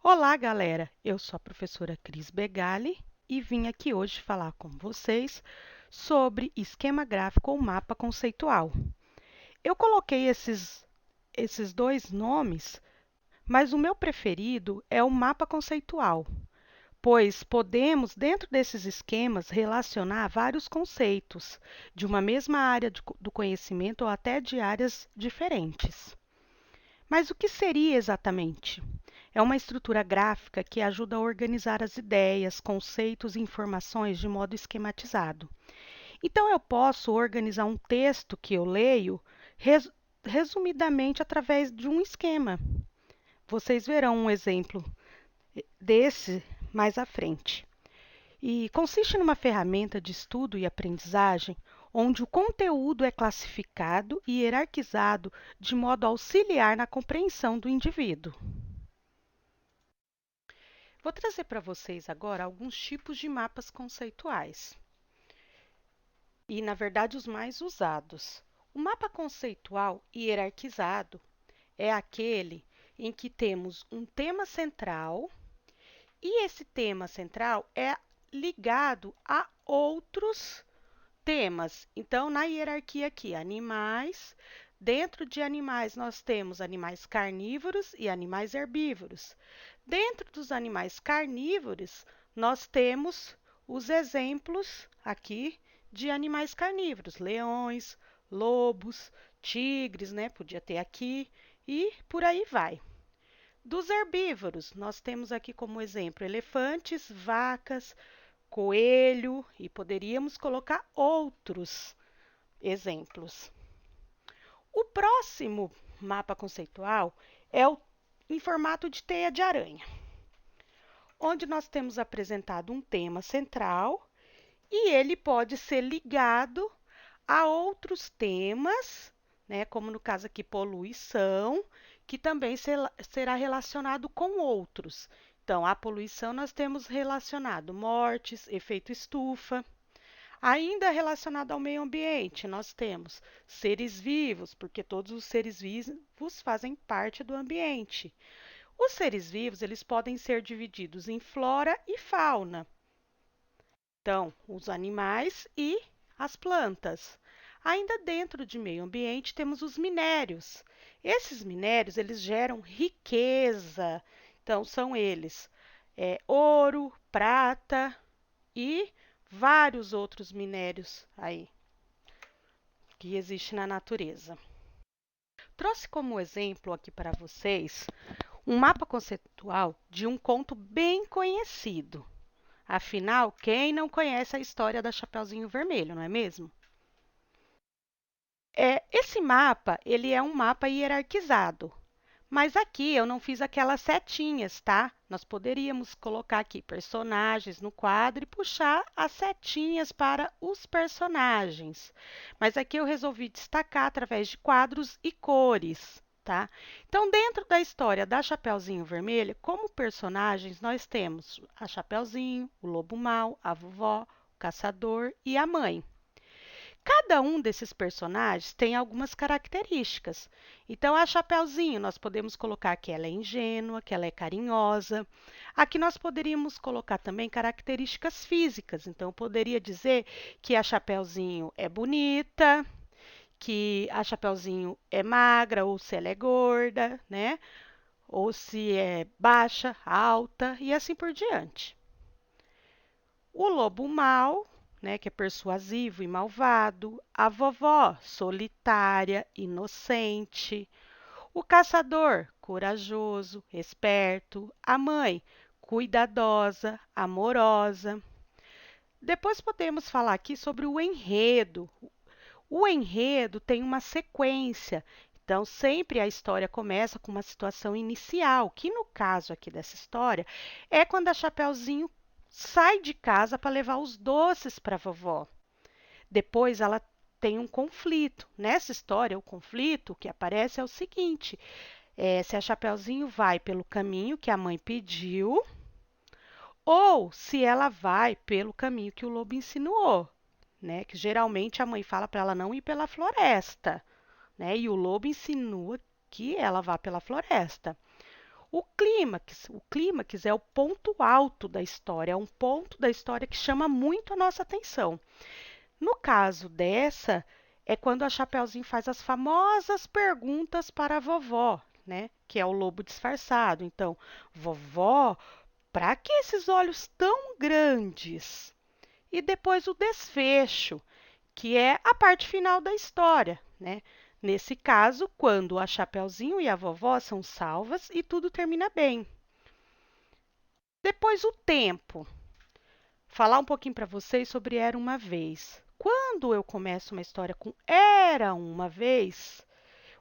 Olá, galera! Eu sou a professora Cris Begali e vim aqui hoje falar com vocês sobre esquema gráfico ou mapa conceitual. Eu coloquei esses dois nomes, mas o meu preferido é o mapa conceitual, pois podemos, dentro desses esquemas, relacionar vários conceitos de uma mesma área do conhecimento ou até de áreas diferentes. Mas o que seria exatamente? É uma estrutura gráfica que ajuda a organizar as ideias, conceitos e informações de modo esquematizado. Então, eu posso organizar um texto que eu leio resumidamente através de um esquema. Vocês verão um exemplo desse mais à frente. E consiste numa ferramenta de estudo e aprendizagem onde o conteúdo é classificado e hierarquizado de modo a auxiliar na compreensão do indivíduo. Vou trazer para vocês agora alguns tipos de mapas conceituais e, na verdade, os mais usados. O mapa conceitual hierarquizado é aquele em que temos um tema central e esse tema central é ligado a outros temas. Então, na hierarquia aqui, animais. Dentro de animais, nós temos animais carnívoros e animais herbívoros. Dentro dos animais carnívoros, nós temos os exemplos aqui de animais carnívoros: leões, lobos, tigres, né? Podia ter aqui, e por aí vai. Dos herbívoros, nós temos aqui como exemplo elefantes, vacas, coelho e poderíamos colocar outros exemplos. O próximo mapa conceitual é em formato de teia de aranha, onde nós temos apresentado um tema central e ele pode ser ligado a outros temas, né, como no caso aqui poluição, que também será relacionado com outros. Então, a poluição nós temos relacionado mortes, efeito estufa. Ainda relacionado ao meio ambiente, nós temos seres vivos, porque todos os seres vivos fazem parte do ambiente. Os seres vivos, eles podem ser divididos em flora e fauna. Então, os animais e as plantas. Ainda dentro de meio ambiente, temos os minérios. Esses minérios, eles geram riqueza. Então, são eles ouro, prata e vários outros minérios aí que existem na natureza. Trouxe como exemplo aqui para vocês um mapa conceitual de um conto bem conhecido. Afinal, quem não conhece a história da Chapeuzinho Vermelho, não é mesmo? Esse mapa, ele é um mapa hierarquizado, mas aqui eu não fiz aquelas setinhas, tá? Nós poderíamos colocar aqui personagens no quadro e puxar as setinhas para os personagens. Mas aqui eu resolvi destacar através de quadros e cores, tá? Então, dentro da história da Chapeuzinho Vermelho, como personagens, nós temos a Chapeuzinho, o Lobo Mau, a vovó, o caçador e a mãe. Cada um desses personagens tem algumas características. Então, a Chapeuzinho, nós podemos colocar que ela é ingênua, que ela é carinhosa. Aqui nós poderíamos colocar também características físicas. Então, eu poderia dizer que a Chapeuzinho é bonita, que a Chapeuzinho é magra ou se ela é gorda, né? Ou se é baixa, alta e assim por diante. O lobo mau, né, que é persuasivo e malvado, a vovó, solitária, inocente, o caçador, corajoso, esperto, a mãe, cuidadosa, amorosa. Depois podemos falar aqui sobre o enredo. O enredo tem uma sequência. Então, sempre a história começa com uma situação inicial, que no caso aqui dessa história é quando a Chapeuzinho sai de casa para levar os doces para a vovó. Depois ela tem um conflito. Nessa história, o conflito que aparece é o seguinte: se a Chapeuzinho vai pelo caminho que a mãe pediu ou se ela vai pelo caminho que o lobo insinuou, né? Que geralmente a mãe fala para ela não ir pela floresta, né? E o lobo insinua que ela vá pela floresta. O clímax é o ponto alto da história, é um ponto da história que chama muito a nossa atenção. No caso dessa, é quando a Chapeuzinho faz as famosas perguntas para a vovó, né? Que é o lobo disfarçado. Então, vovó, para que esses olhos tão grandes? E depois o desfecho, que é a parte final da história, né? Nesse caso, quando a Chapeuzinho e a vovó são salvas e tudo termina bem. Depois o tempo. Falar um pouquinho para vocês sobre Era uma Vez. Quando eu começo uma história com Era uma Vez,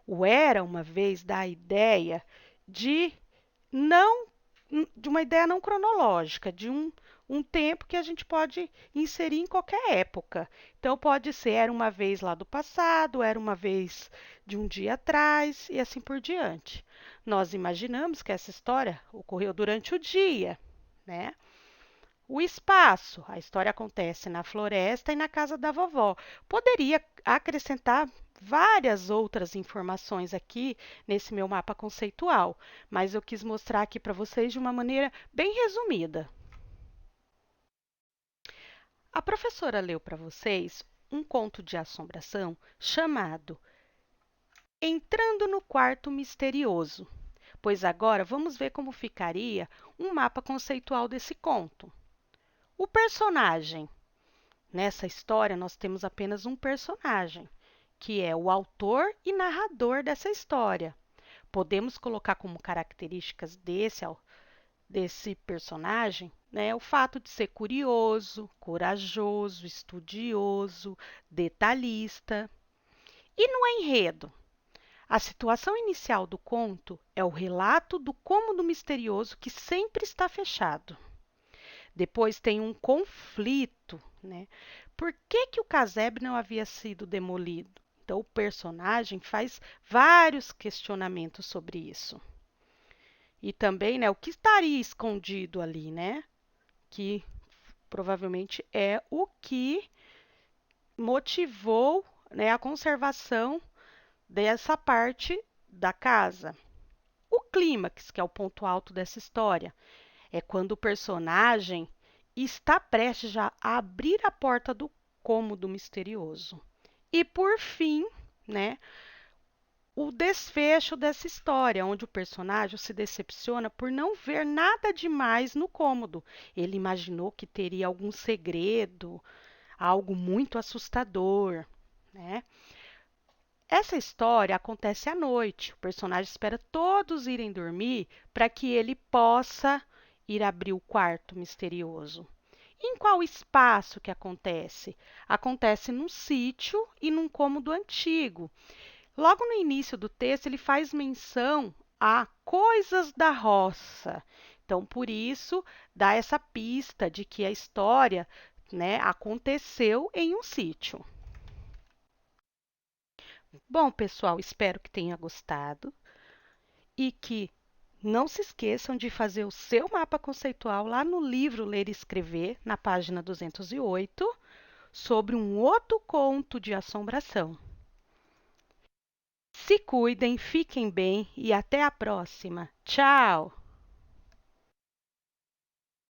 o Era uma Vez dá a ideia de não de uma ideia não cronológica, de um tempo que a gente pode inserir em qualquer época. Então, pode ser era uma vez lá do passado, era uma vez de um dia atrás e assim por diante. Nós imaginamos que essa história ocorreu durante o dia, né? O espaço, a história acontece na floresta e na casa da vovó. Poderia acrescentar várias outras informações aqui nesse meu mapa conceitual, mas eu quis mostrar aqui para vocês de uma maneira bem resumida. A professora leu para vocês um conto de assombração chamado Entrando no Quarto Misterioso, pois agora vamos ver como ficaria um mapa conceitual desse conto. O personagem. Nessa história, nós temos apenas um personagem, que é o autor e narrador dessa história. Podemos colocar como características desse personagem, né, o fato de ser curioso, corajoso, estudioso, detalhista. E no enredo? A situação inicial do conto é o relato do cômodo misterioso que sempre está fechado. Depois tem um conflito, né? Por que, que o casebre não havia sido demolido? Então, o personagem faz vários questionamentos sobre isso. E também, né, o que estaria escondido ali, né? Que provavelmente é o que motivou, né, a conservação dessa parte da casa. O clímax, que é o ponto alto dessa história, é quando o personagem está prestes já a abrir a porta do cômodo misterioso. E por fim, né, o desfecho dessa história, onde o personagem se decepciona por não ver nada demais no cômodo. Ele imaginou que teria algum segredo, algo muito assustador, né? Essa história acontece à noite. O personagem espera todos irem dormir para que ele possa ir abrir o quarto misterioso. Em qual espaço que acontece? Acontece num sítio e num cômodo antigo. Logo no início do texto, ele faz menção a coisas da roça. Então, por isso, dá essa pista de que a história, né, aconteceu em um sítio. Bom, pessoal, espero que tenha gostado e que não se esqueçam de fazer o seu mapa conceitual lá no livro Ler e Escrever, na página 208, sobre um outro conto de assombração. Se cuidem, fiquem bem e até a próxima. Tchau!